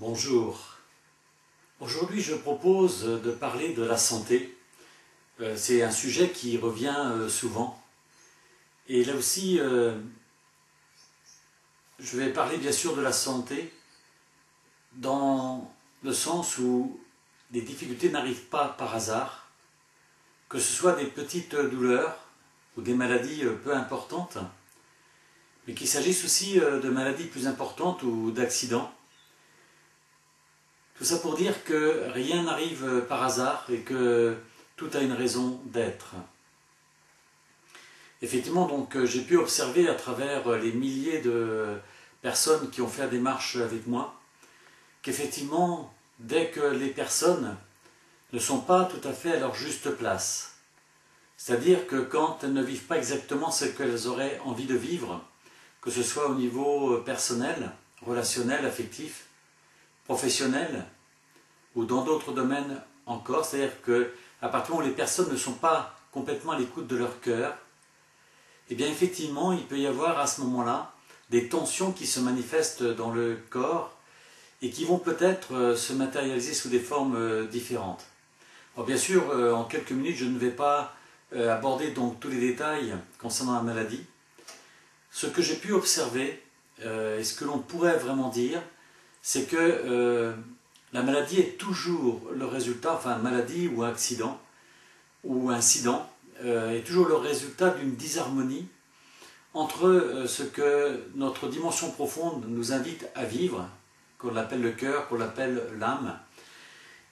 Bonjour. Aujourd'hui, je propose de parler de la santé. C'est un sujet qui revient souvent. Et là aussi, je vais parler bien sûr de la santé dans le sens où les difficultés n'arrivent pas par hasard, que ce soit des petites douleurs ou des maladies peu importantes, mais qu'il s'agisse aussi de maladies plus importantes ou d'accidents. Tout ça pour dire que rien n'arrive par hasard et que tout a une raison d'être. Effectivement, donc, j'ai pu observer à travers les milliers de personnes qui ont fait la démarche avec moi, qu'effectivement, dès que les personnes ne sont pas tout à fait à leur juste place, c'est-à-dire que quand elles ne vivent pas exactement ce qu'elles auraient envie de vivre, que ce soit au niveau personnel, relationnel, affectif, professionnel, ou dans d'autres domaines encore, c'est-à-dire qu'à partir du moment où les personnes ne sont pas complètement à l'écoute de leur cœur, eh bien effectivement, il peut y avoir à ce moment-là des tensions qui se manifestent dans le corps et qui vont peut-être se matérialiser sous des formes différentes. Alors bien sûr, en quelques minutes, je ne vais pas aborder donc tous les détails concernant la maladie. Ce que j'ai pu observer, et ce que l'on pourrait vraiment dire, c'est que la maladie est toujours le résultat, enfin maladie ou accident, ou incident, est toujours le résultat d'une disharmonie entre ce que notre dimension profonde nous invite à vivre, qu'on appelle le cœur, qu'on appelle l'âme,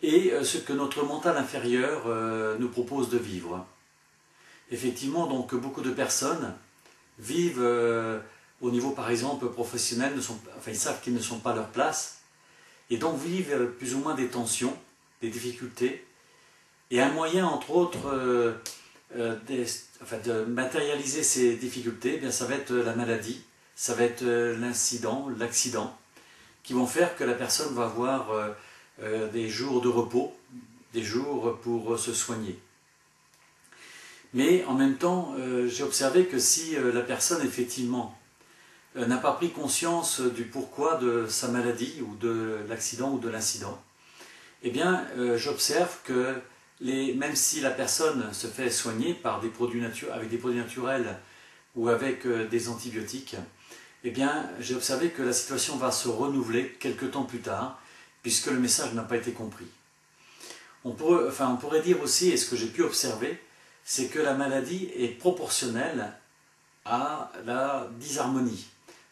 et ce que notre mental inférieur nous propose de vivre. Effectivement, donc beaucoup de personnes vivent au niveau par exemple professionnel, ils savent qu'ils ne sont pas à leur place, et donc vivent plus ou moins des tensions, des difficultés, et un moyen entre autres de matérialiser ces difficultés, eh bien, ça va être la maladie, ça va être l'incident, l'accident, qui vont faire que la personne va avoir des jours de repos, des jours pour se soigner. Mais en même temps, j'ai observé que si la personne effectivement n'a pas pris conscience du pourquoi de sa maladie ou de l'accident ou de l'incident, eh bien j'observe que même si la personne se fait soigner par avec des produits naturels ou avec des antibiotiques, eh bien j'ai observé que la situation va se renouveler quelque temps plus tard, puisque le message n'a pas été compris. On pourrait dire aussi, et ce que j'ai pu observer, c'est que la maladie est proportionnelle à la disharmonie.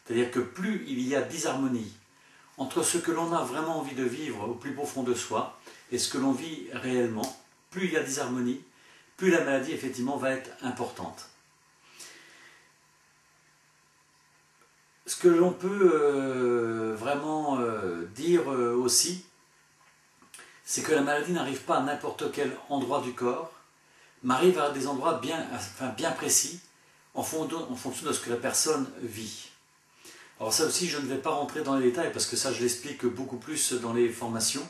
C'est-à-dire que plus il y a disharmonie entre ce que l'on a vraiment envie de vivre au plus profond de soi et ce que l'on vit réellement, plus il y a disharmonie, plus la maladie effectivement va être importante. Ce que l'on peut vraiment dire aussi, c'est que la maladie n'arrive pas à n'importe quel endroit du corps, mais arrive à des endroits bien précis en fonction de ce que la personne vit. Alors ça aussi, je ne vais pas rentrer dans les détails parce que ça, je l'explique beaucoup plus dans les formations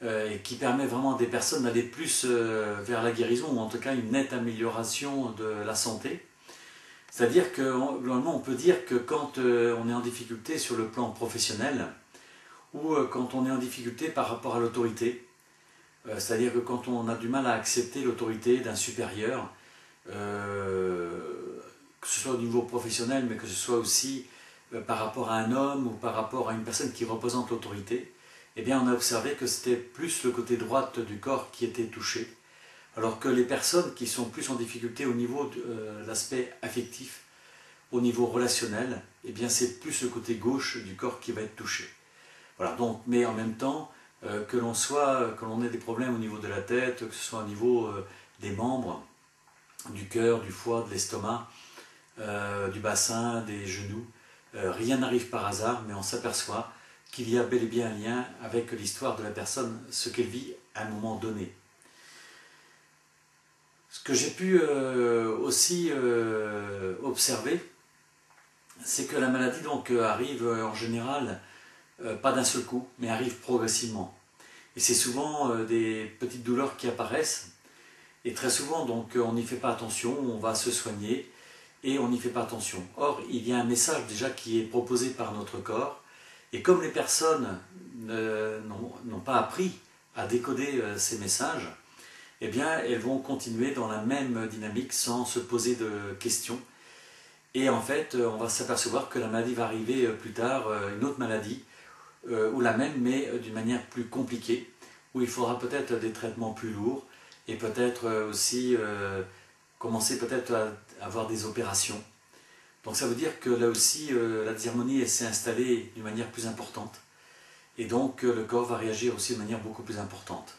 et qui permet vraiment à des personnes d'aller plus vers la guérison ou en tout cas une nette amélioration de la santé. C'est-à-dire que globalement, on peut dire que quand on est en difficulté sur le plan professionnel ou quand on est en difficulté par rapport à l'autorité, c'est-à-dire que quand on a du mal à accepter l'autorité d'un supérieur, que ce soit au niveau professionnel, mais que ce soit aussi par rapport à un homme ou par rapport à une personne qui représente l'autorité, eh bien on a observé que c'était plus le côté droit du corps qui était touché, alors que les personnes qui sont plus en difficulté au niveau de l'aspect affectif, au niveau relationnel, eh bien c'est plus le côté gauche du corps qui va être touché. Voilà, donc, mais en même temps, que l'on ait des problèmes au niveau de la tête, que ce soit au niveau des membres, du cœur, du foie, de l'estomac, du bassin, des genoux, rien n'arrive par hasard, mais on s'aperçoit qu'il y a bel et bien un lien avec l'histoire de la personne, ce qu'elle vit à un moment donné. Ce que j'ai pu aussi observer, c'est que la maladie donc arrive en général pas d'un seul coup, mais arrive progressivement. Et c'est souvent des petites douleurs qui apparaissent, et très souvent donc on n'y fait pas attention, on va se soigner, et on n'y fait pas attention. Or, il y a un message déjà qui est proposé par notre corps, et comme les personnes n'ont pas appris à décoder ces messages, eh bien, elles vont continuer dans la même dynamique sans se poser de questions. Et en fait, on va s'apercevoir que la maladie va arriver plus tard, une autre maladie, ou la même, mais d'une manière plus compliquée, où il faudra peut-être des traitements plus lourds, et peut-être aussi commencer peut-être à avoir des opérations. Donc ça veut dire que là aussi, la dysharmonie s'est installée d'une manière plus importante, et donc le corps va réagir aussi de manière beaucoup plus importante.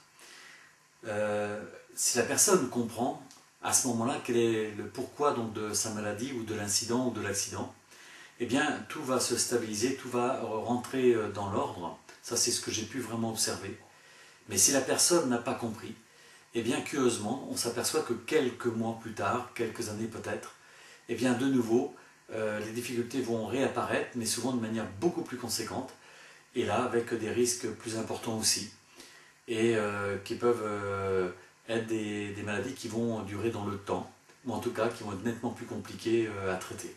Si la personne comprend à ce moment-là quel est le pourquoi donc, de sa maladie ou de l'incident ou de l'accident, eh bien tout va se stabiliser, tout va rentrer dans l'ordre. Ça c'est ce que j'ai pu vraiment observer. Mais si la personne n'a pas compris, eh bien curieusement, on s'aperçoit que quelques mois plus tard, quelques années peut-être, eh bien de nouveau, les difficultés vont réapparaître, mais souvent de manière beaucoup plus conséquente, et là avec des risques plus importants aussi, et qui peuvent être des maladies qui vont durer dans le temps, ou en tout cas qui vont être nettement plus compliquées à traiter.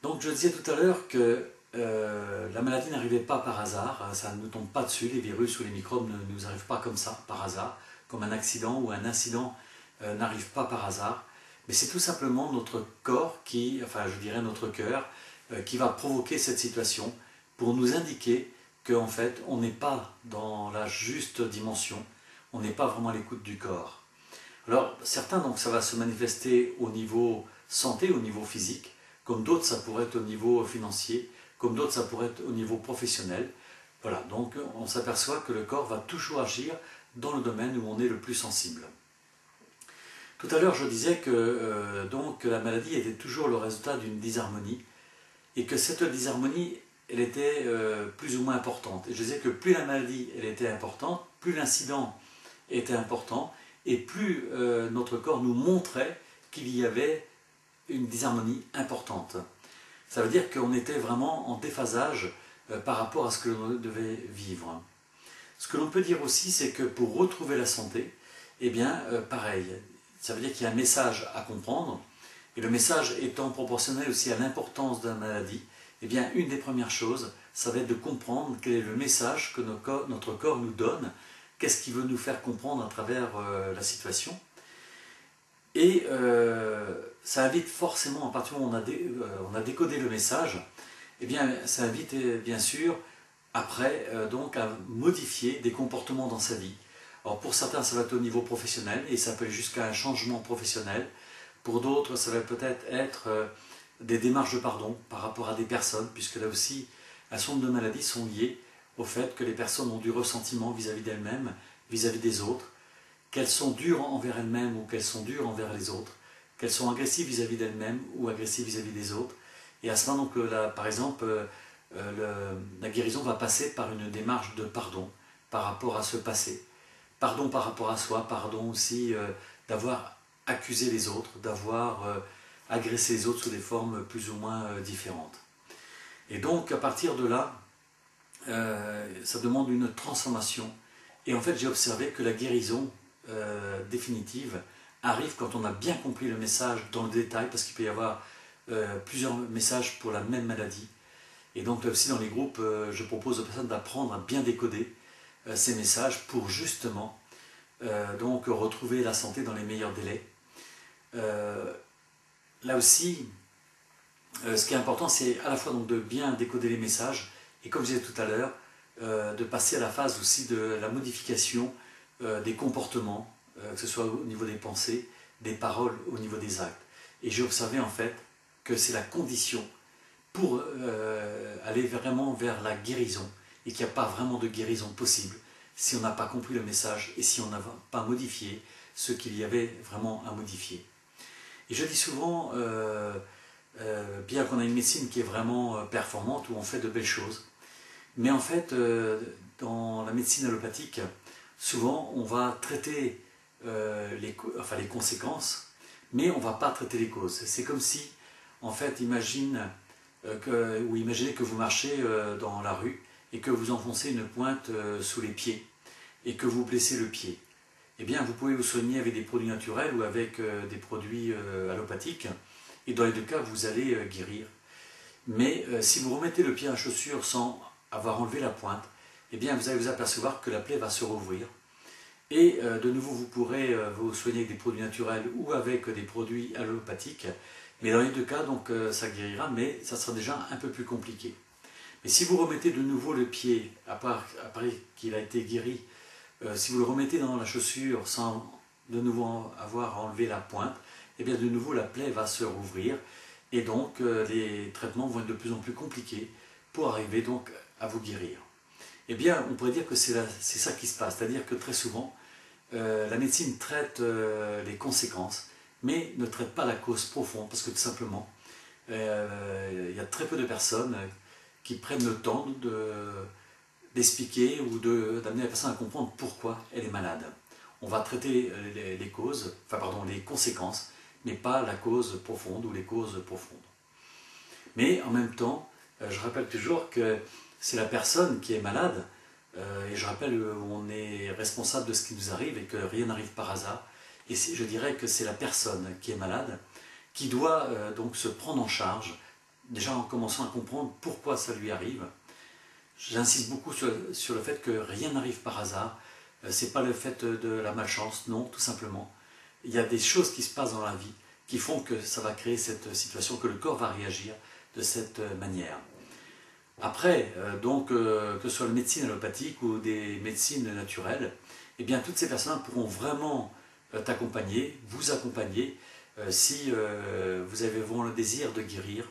Donc je disais tout à l'heure que la maladie n'arrivait pas par hasard, ça ne nous tombe pas dessus, les virus ou les microbes ne nous arrivent pas comme ça, par hasard, comme un accident ou un incident n'arrive pas par hasard, mais c'est tout simplement notre corps qui, enfin je dirais notre cœur, qui va provoquer cette situation pour nous indiquer qu'en fait on n'est pas dans la juste dimension, on n'est pas vraiment à l'écoute du corps. Alors certains, donc ça va se manifester au niveau santé, au niveau physique, comme d'autres ça pourrait être au niveau financier, comme d'autres ça pourrait être au niveau professionnel. Voilà, donc on s'aperçoit que le corps va toujours agir dans le domaine où on est le plus sensible. Tout à l'heure je disais que donc, la maladie était toujours le résultat d'une dysharmonie, et que cette dysharmonie elle était plus ou moins importante. Et je disais que plus la maladie elle était importante, plus l'incident était important, et plus notre corps nous montrait qu'il y avait une dysharmonie importante. Ça veut dire qu'on était vraiment en déphasage par rapport à ce que l'on devait vivre. Ce que l'on peut dire aussi, c'est que pour retrouver la santé, eh bien, pareil, ça veut dire qu'il y a un message à comprendre, et le message étant proportionnel aussi à l'importance de la maladie, eh bien, une des premières choses, ça va être de comprendre quel est le message que notre corps nous donne, qu'est-ce qu'il veut nous faire comprendre à travers la situation. Et ça invite forcément, à partir du moment où on a décodé le message, eh bien, ça invite bien sûr après donc à modifier des comportements dans sa vie. Alors pour certains ça va être au niveau professionnel et ça peut aller jusqu'à un changement professionnel. Pour d'autres ça va peut-être être des démarches de pardon par rapport à des personnes, puisque là aussi un certain nombre de maladies sont liées au fait que les personnes ont du ressentiment vis-à-vis d'elles-mêmes, vis-à-vis des autres, qu'elles sont dures envers elles-mêmes ou qu'elles sont dures envers les autres, qu'elles sont agressives vis-à-vis d'elles-mêmes ou agressives vis-à-vis des autres. Et à ce moment, donc, là, par exemple, la guérison va passer par une démarche de pardon par rapport à ce passé. Pardon par rapport à soi, pardon aussi d'avoir accusé les autres, d'avoir agressé les autres sous des formes plus ou moins différentes. Et donc, à partir de là, ça demande une transformation. Et en fait, j'ai observé que la guérison définitive arrive quand on a bien compris le message dans le détail, parce qu'il peut y avoir plusieurs messages pour la même maladie. Et donc là aussi dans les groupes, je propose aux personnes d'apprendre à bien décoder ces messages pour justement donc retrouver la santé dans les meilleurs délais. Là aussi, ce qui est important, c'est à la fois donc de bien décoder les messages, et comme je disais tout à l'heure, de passer à la phase aussi de la modification des comportements, que ce soit au niveau des pensées, des paroles, au niveau des actes. Et j'ai observé en fait que c'est la condition pour aller vraiment vers la guérison, et qu'il n'y a pas vraiment de guérison possible si on n'a pas compris le message et si on n'a pas modifié ce qu'il y avait vraiment à modifier. Et je dis souvent, bien qu'on a une médecine qui est vraiment performante, où on fait de belles choses, mais en fait, dans la médecine allopathique, souvent on va traiter les conséquences, mais on ne va pas traiter les causes. C'est comme si, en fait, imaginez que vous marchez dans la rue et que vous enfoncez une pointe sous les pieds et que vous blessez le pied. Eh bien, vous pouvez vous soigner avec des produits naturels ou avec des produits allopathiques, et dans les deux cas, vous allez guérir. Mais si vous remettez le pied à la chaussure sans avoir enlevé la pointe, eh bien vous allez vous apercevoir que la plaie va se rouvrir. Et de nouveau, vous pourrez vous soigner avec des produits naturels ou avec des produits allopathiques. Mais dans les deux cas, donc, ça guérira, mais ça sera déjà un peu plus compliqué. Mais si vous remettez de nouveau le pied, après qu'il a été guéri, si vous le remettez dans la chaussure sans de nouveau avoir enlevé la pointe, eh bien de nouveau la plaie va se rouvrir. Et donc les traitements vont être de plus en plus compliqués pour arriver donc à vous guérir. Eh bien, on pourrait dire que c'est ça qui se passe, c'est-à-dire que très souvent, la médecine traite les conséquences, mais ne traite pas la cause profonde, parce que tout simplement, il y a très peu de personnes qui prennent le temps d'expliquer ou d'amener la personne à comprendre pourquoi elle est malade. On va traiter les causes, enfin pardon, les conséquences, mais pas la cause profonde ou les causes profondes. Mais en même temps, je rappelle toujours que c'est la personne qui est malade, et je rappelle qu'on est responsable de ce qui nous arrive et que rien n'arrive par hasard. Et je dirais que c'est la personne qui est malade qui doit donc se prendre en charge, déjà en commençant à comprendre pourquoi ça lui arrive. J'insiste beaucoup sur le fait que rien n'arrive par hasard, c'est pas le fait de la malchance, non, tout simplement. Il y a des choses qui se passent dans la vie qui font que ça va créer cette situation, que le corps va réagir de cette manière. Après, que ce soit la médecine allopathique ou des médecines naturelles, eh bien toutes ces personnes pourront vraiment t'accompagner, vous accompagner, si vous avez vraiment le désir de guérir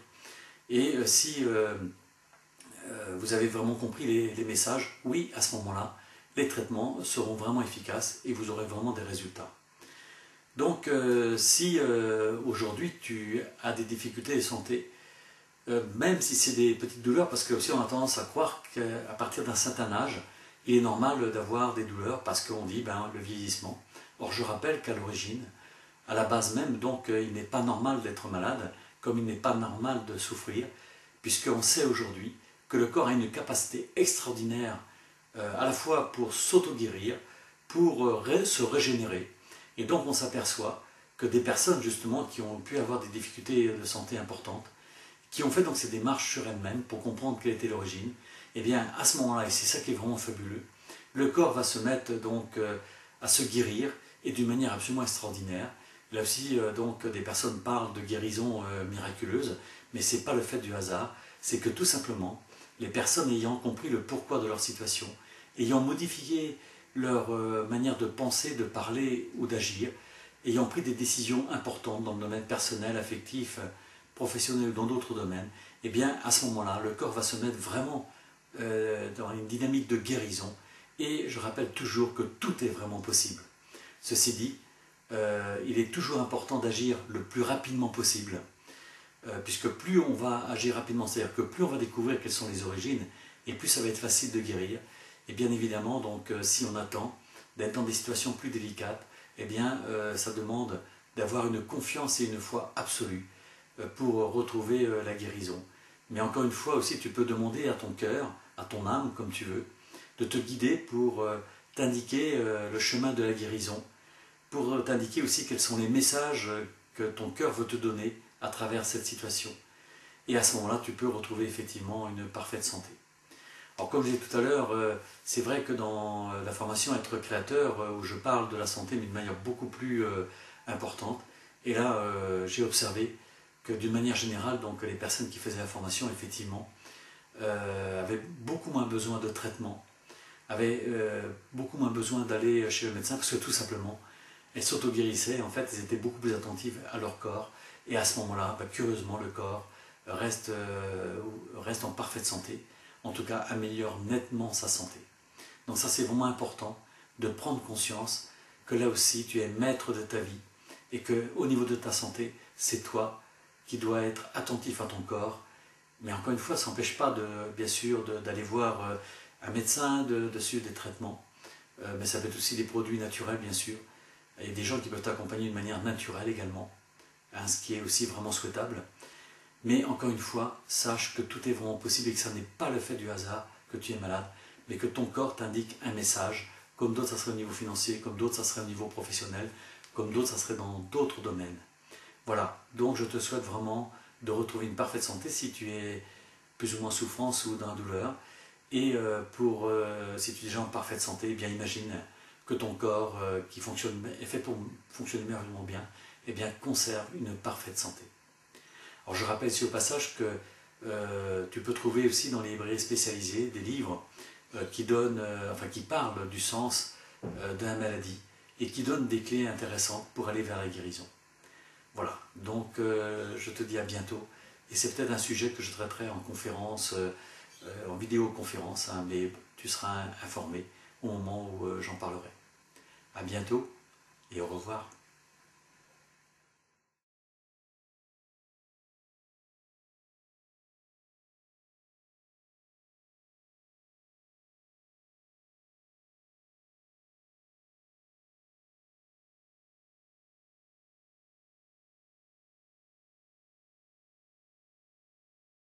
et si vous avez vraiment compris les messages. Oui, à ce moment-là, les traitements seront vraiment efficaces et vous aurez vraiment des résultats. Donc, si aujourd'hui tu as des difficultés de santé, même si c'est des petites douleurs, parce que aussi on a tendance à croire qu'à partir d'un certain âge, il est normal d'avoir des douleurs parce qu'on dit le vieillissement. Or, je rappelle qu'à l'origine, à la base même, donc il n'est pas normal d'être malade, comme il n'est pas normal de souffrir, puisqu'on sait aujourd'hui que le corps a une capacité extraordinaire à la fois pour s'auto-guérir, pour se régénérer. Et donc on s'aperçoit que des personnes justement qui ont pu avoir des difficultés de santé importantes, qui ont fait donc ces démarches sur elles-mêmes pour comprendre quelle était l'origine, et bien à ce moment-là, et c'est ça qui est vraiment fabuleux, le corps va se mettre donc à se guérir et d'une manière absolument extraordinaire. Là aussi, donc des personnes parlent de guérison miraculeuse, mais ce n'est pas le fait du hasard, c'est que tout simplement, les personnes ayant compris le pourquoi de leur situation, ayant modifié leur manière de penser, de parler ou d'agir, ayant pris des décisions importantes dans le domaine personnel, affectif, professionnel ou dans d'autres domaines, eh bien à ce moment-là, le corps va se mettre vraiment dans une dynamique de guérison. Et je rappelle toujours que tout est vraiment possible. Ceci dit, il est toujours important d'agir le plus rapidement possible, puisque plus on va agir rapidement, c'est-à-dire que plus on va découvrir quelles sont les origines, et plus ça va être facile de guérir. Et bien évidemment, donc, si on attend d'être dans des situations plus délicates, eh bien, ça demande d'avoir une confiance et une foi absolue pour retrouver la guérison. Mais encore une fois aussi, tu peux demander à ton cœur, à ton âme, comme tu veux, de te guider pour t'indiquer le chemin de la guérison, pour t'indiquer aussi quels sont les messages que ton cœur veut te donner à travers cette situation. Et à ce moment-là, tu peux retrouver effectivement une parfaite santé. Alors comme je disais tout à l'heure, c'est vrai que dans la formation Être créateur, où je parle de la santé mais de manière beaucoup plus importante, et là j'ai observé que d'une manière générale, donc les personnes qui faisaient la formation, effectivement, avaient beaucoup moins besoin de traitement, avaient beaucoup moins besoin d'aller chez le médecin, parce que tout simplement, elles s'auto-guérissaient, en fait, elles étaient beaucoup plus attentives à leur corps, et à ce moment-là, curieusement, le corps reste en parfaite santé, en tout cas améliore nettement sa santé. Donc ça, c'est vraiment important de prendre conscience que là aussi, tu es maître de ta vie, et qu'au niveau de ta santé, c'est toi qui dois être attentif à ton corps. Mais encore une fois, ça n'empêche pas, bien sûr, d'aller voir un médecin, de suivre des traitements. Mais ça peut être aussi des produits naturels, bien sûr. Il y a des gens qui peuvent t'accompagner d'une manière naturelle également, hein, ce qui est aussi vraiment souhaitable. Mais encore une fois, sache que tout est vraiment possible et que ça n'est pas le fait du hasard que tu es malade, mais que ton corps t'indique un message, comme d'autres ça serait au niveau financier, comme d'autres ça serait au niveau professionnel, comme d'autres ça serait dans d'autres domaines. Voilà, donc je te souhaite vraiment de retrouver une parfaite santé si tu es plus ou moins en souffrance ou dans la douleur. Et si tu es déjà en parfaite santé, eh bien imagine que ton corps qui est fait pour fonctionner merveilleusement bien, eh bien conserve une parfaite santé. Alors je rappelle ici au passage que tu peux trouver aussi dans les librairies spécialisées des livres qui parlent du sens de la maladie et qui donnent des clés intéressantes pour aller vers la guérison. Voilà, donc je te dis à bientôt. Et c'est peut-être un sujet que je traiterai en conférence, en vidéoconférence, hein, mais tu seras informé au moment où j'en parlerai. À bientôt et au revoir.